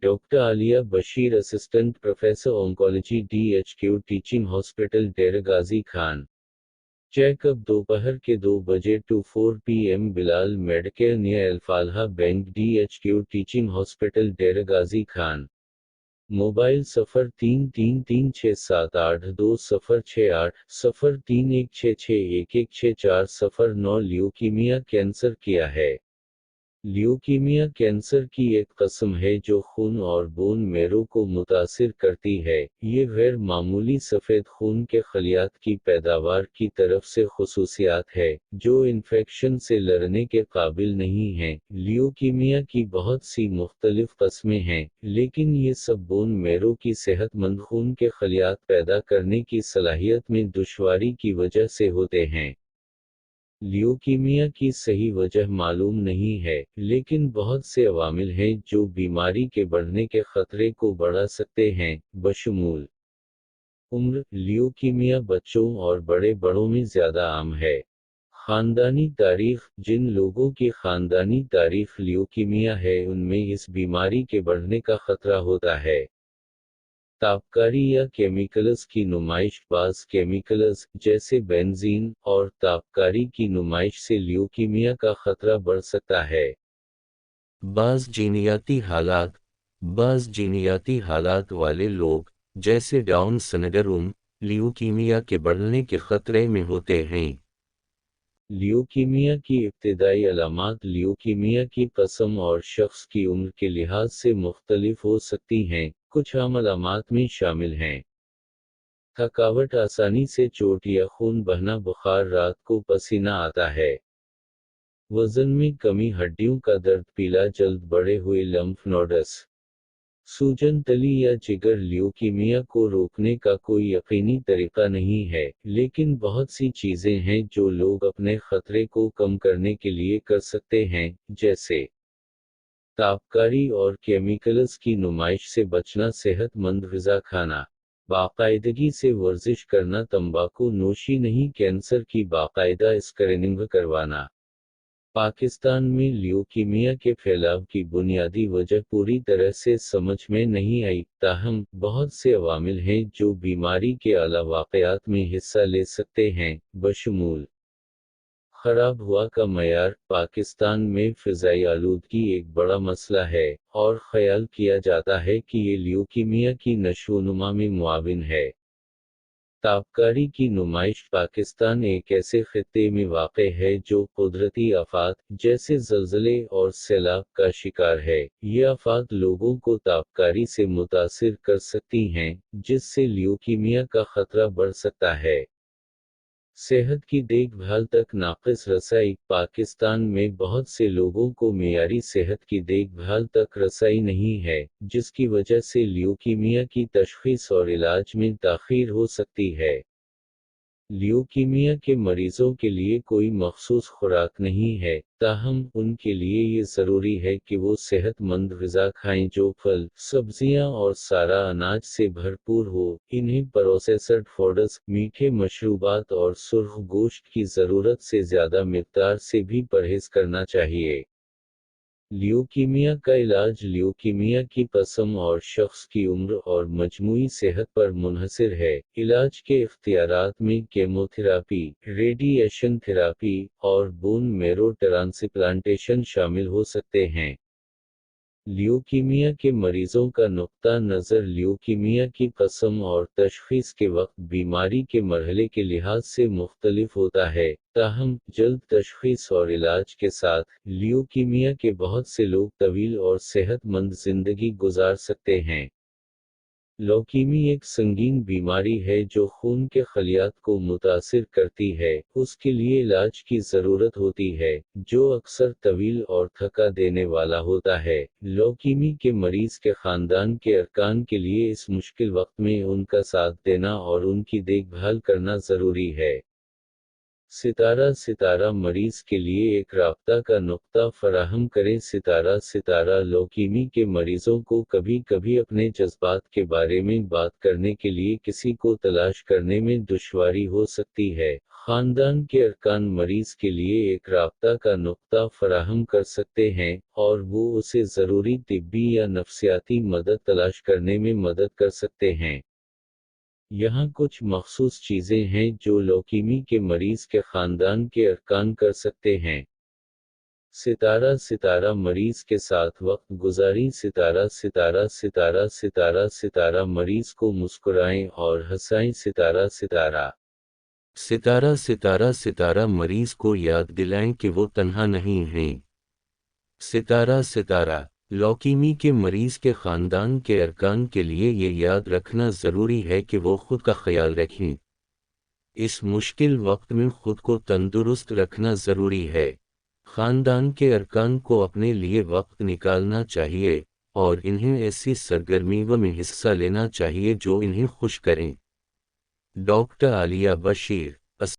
Doctor Aliya Bashir, assistant professor oncology, DHQ teaching hospital Dera Ghazi Khan. Checkup दोपहर के 2 बजे to 4 PM। Bilal Medicare near Alfalah bank, DHQ teaching hospital Dera Ghazi Khan. Mobile 0333678200680316611614। Leukaemia cancer क्या है? Leukaemia cancer की एक किस्म है जो खून और बोन मैरो को मुतासिर करती है। ये गैर मामूली सफ़ेद खून के खलियात की पैदावार की तरफ से खुसूसियात है, जो इन्फेक्शन से लड़ने के काबिल नहीं हैं। ल्यूकीमिया की बहुत सी मुख्तलिफ किस्में हैं, लेकिन ये सब बोन मैरो की सेहतमंद खून के खलियात पैदा करने की सलाहियत में दुश्वारी की वजह से होते हैं। ल्यूकीमिया की सही वजह मालूम नहीं है, लेकिन बहुत से अवामिल हैं जो बीमारी के बढ़ने के खतरे को बढ़ा सकते हैं, बशमूल उम्र। ल्यूकीमिया बच्चों और बड़े बड़ों में ज़्यादा आम है। खानदानी तारीख। जिन लोगों की खानदानी तारीख ल्यूकीमिया है, उनमें इस बीमारी के बढ़ने का खतरा होता है। तापकारी या केमिकल्स की नुमाइश। बाज़ केमिकल्स, जैसे बेंजीन, और तापकारी की नुमाइश से ल्यूकीमिया का खतरा बढ़ सकता है। बाज़ जीनियाती हालात वाले लोग, जैसे डाउन सिंड्रोम, ल्यूकीमिया के बढ़ने के खतरे में होते हैं। ल्यूकीमिया की इब्तिदाई अलामात ल्यूकीमिया की किस्म और शख्स की उम्र के लिहाज से मुख्तलिफ हो सकती हैं। कुछ आम अलामात में शामिल हैं: थकावट, आसानी से चोट या खून बहना, बुखार, रात को पसीना आता है, वजन में कमी, हड्डियों का दर्द, पीला जल्द बढ़े हुए लम्फ नोड्स, सूजन तली या जिगर। ल्यूकीमिया को रोकने का कोई यकीनी तरीका नहीं है, लेकिन बहुत सी चीज़ें हैं जो लोग अपने खतरे को कम करने के लिए कर सकते हैं, जैसे तापकारी और केमिकल्स की नुमाइश से बचना, सेहतमंद ग़िज़ा खाना, बाकायदगी से वर्जिश करना, तंबाकू नोशी नहीं, कैंसर की बाकायदा स्क्रीनिंग करवाना। पाकिस्तान में ल्यूकीमिया के फैलाव की बुनियादी वजह पूरी तरह से समझ में नहीं आई, ताहम बहुत से अवामिल हैं जो बीमारी के आला वाक़यात में हिस्सा ले सकते हैं, बशमूल खराब हवा का मयार। पाकिस्तान में फ़िज़ाई आलूदगी एक बड़ा मसला है, और ख़याल किया जाता है कि ये ल्यूकीमिया की नशोनुमा में मुआविन है। तापकारी की नुमाइश। पाकिस्तान एक ऐसे खित्ते में वाक़े है जो कुदरती आफ़ात, जैसे ज़लज़ले और सैलाब का शिकार है। ये आफ़ात लोगों को तापकारी से मुतासिर कर सकती हैं, जिससे ल्यूकीमिया का खतरा बढ़ सकता है। सेहत की देखभाल तक नाक़िस रसाई। पाकिस्तान में बहुत से लोगों को मेयारी सेहत की देखभाल तक रसाई नहीं है, जिसकी वजह से ल्यूकीमिया की तशख़ीस और इलाज में ताख़ीर हो सकती है। ल्यूकीमिया के मरीजों के लिए कोई मख़सूस खुराक नहीं है, ताहम उनके लिए ये ज़रूरी है कि वो सेहतमंद ग़िज़ा खाएं जो फल, सब्ज़ियाँ और सारा अनाज से भरपूर हो। इन्हें प्रोसेस्ड फूड्स, मीठे मशरूबात और सुर्ख़ गोश्त की ज़रूरत से ज़्यादा मिक़दार से भी परहेज़ करना चाहिए। ल्यूकीमिया का इलाज ल्यूकीमिया की किस्म और शख्स की उम्र और मजमूई सेहत पर मुनहसिर है। इलाज के इख्तियारात में केमोथेरापी, रेडिएशन थेरापी, और बोन मैरो ट्रांसप्लांटेशन शामिल हो सकते हैं। ल्यूकीमिया के मरीजों का नुक्ता नज़र। ल्यूकीमिया की किस्म और तशख़ीस के वक्त बीमारी के मरहले के लिहाज से मुख्तलिफ होता है, ताहम जल्द तशख़ीस और इलाज के साथ, ल्यूकीमिया के बहुत से लोग तवील और सेहतमंद ज़िंदगी गुजार सकते हैं। लौकीमी एक संगीन बीमारी है जो खून के खलियात को मुतासिर करती है। उसके लिए इलाज की ज़रूरत होती है, जो अक्सर तवील और थका देने वाला होता है। लौकीमी के मरीज़ के ख़ानदान के अरकान के लिए इस मुश्किल वक्त में उनका साथ देना और उनकी देखभाल करना ज़रूरी है। सितारा सितारा मरीज के लिए एक राब्ता का नुक्ता फराहम करें। सितारा सितारा लौकीमी के मरीजों को कभी कभी अपने जज्बात के बारे में बात करने के लिए किसी को तलाश करने में दुश्वारी हो सकती है। खानदान के अरकान मरीज के लिए एक राब्ता का नुक्ता फराहम कर सकते हैं, और वो उसे ज़रूरी तिब्बी या नफ्सियाती मदद तलाश करने में मदद कर सकते हैं। यहाँ कुछ मखसूस चीज़ें हैं जो लौकीमी के मरीज के ख़ानदान के अरकान कर सकते हैं। सितारा सितारा मरीज के साथ वक्त गुजारी। सितारा सितारा सितारा सितारा सितारा मरीज को मुस्कुराएं और हंसाएं। सितारा सितारा सितारा सितारा सितारा मरीज को याद दिलाएं कि वो तन्हा नहीं हैं। सितारा सितारा लौकीमी के मरीज के ख़ानदान के अरकान के लिए ये याद रखना ज़रूरी है कि वो खुद का ख्याल रखें। इस मुश्किल वक्त में खुद को तंदुरुस्त रखना ज़रूरी है। ख़ानदान के अरकान को अपने लिए वक्त निकालना चाहिए, और इन्हें ऐसी सरगर्मियों में हिस्सा लेना चाहिए जो इन्हें खुश करें। डॉक्टर आलिया बशीर।